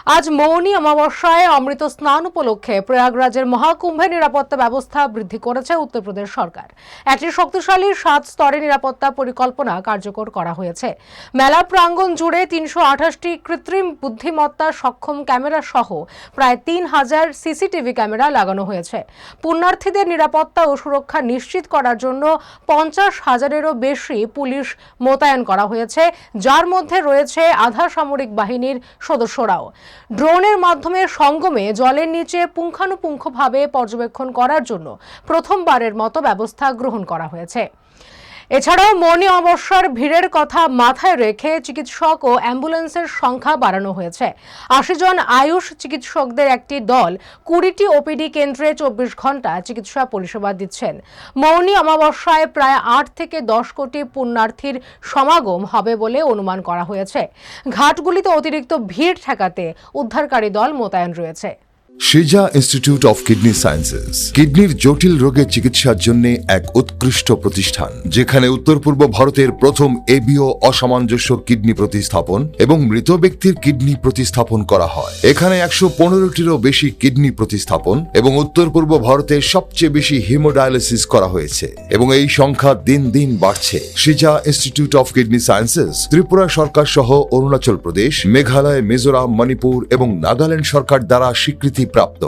আজ মৌনী অমাবস্যায় অমৃত স্নান উপলক্ষে প্রয়াগরাজের মহাকুম্ভের নিরাপত্তা ব্যবস্থা বৃদ্ধি করেছে উত্তরপ্রদেশ সরকার। একটি শক্তিশালী 7 স্তরের নিরাপত্তা পরিকল্পনা কার্যকর করা হয়েছে। মেলা প্রাঙ্গণ জুড়ে 328টি কৃত্রিম বুদ্ধিমত্তা সক্ষম ক্যামেরা সহ প্রায় 3000 সিসিটিভি ক্যামেরা লাগানো হয়েছে। পুণ্যার্থীদের নিরাপত্তা ও সুরক্ষা নিশ্চিত করার জন্য 50,000-এরও বেশি পুলিশ মোতায়েন করা হয়েছে, যার মধ্যে রয়েছে আধা সামরিক বাহিনীর সদস্যরাও। ড্রোনের মাধ্যমে সঙ্গমে জলের নিচে পুঙ্খানুপুঙ্খভাবে পর্যবেক্ষণ করার জন্য প্রথমবারের মতো ব্যবস্থা গ্রহণ করা হয়েছে। এছাড়াও মৌনী অমাবস্যার ভিড়ের কথা মাথায় রেখে চিকিৎসক ও অ্যাম্বুলেন্সের সংখ্যা বাড়ানো হয়েছে। 80 জন আয়ুষ চিকিৎসকদের একটি দল 20টি ওপিডি কেন্দ্রে 24 ঘন্টা চিকিৎসা পরিষেবা দিচ্ছেন। মৌনী অমাবস্যায় প্রায় 8 থেকে 10 কোটি পুণ্যার্থীর সমাগম হবে বলে অনুমান করা হয়েছে। ঘাটগুলিতে অতিরিক্ত ভিড় ঠেকাতে উদ্ধারকারী দল মোতায়েন রয়েছে। শিজা ইনস্টিটিউট অফ কিডনি সায়েন্সেস কিডনির জটিল রোগের চিকিৎসার জন্য এক উৎকৃষ্ট প্রতিষ্ঠান, যেখানে উত্তর পূর্ব ভারতের প্রথম এবিও অসামঞ্জস্য কিডনি প্রতিস্থাপন এবং মৃত ব্যক্তির কিডনি প্রতিস্থাপন করা হয়। এখানে 115টিরও বেশি কিডনি প্রতিস্থাপন এবং উত্তর পূর্ব ভারতের সবচেয়ে বেশি হিমোডায়ালিসিস করা হয়েছে এবং এই সংখ্যা দিন দিন বাড়ছে। Shija institute of kidney sciences Tripura সরকার সহ অরুণাচল প্রদেশ, মেঘালয়, মিজোরাম, মণিপুর এবং নাগাল্যান্ড সরকার দ্বারা স্বীকৃতি প্রাপ্ত।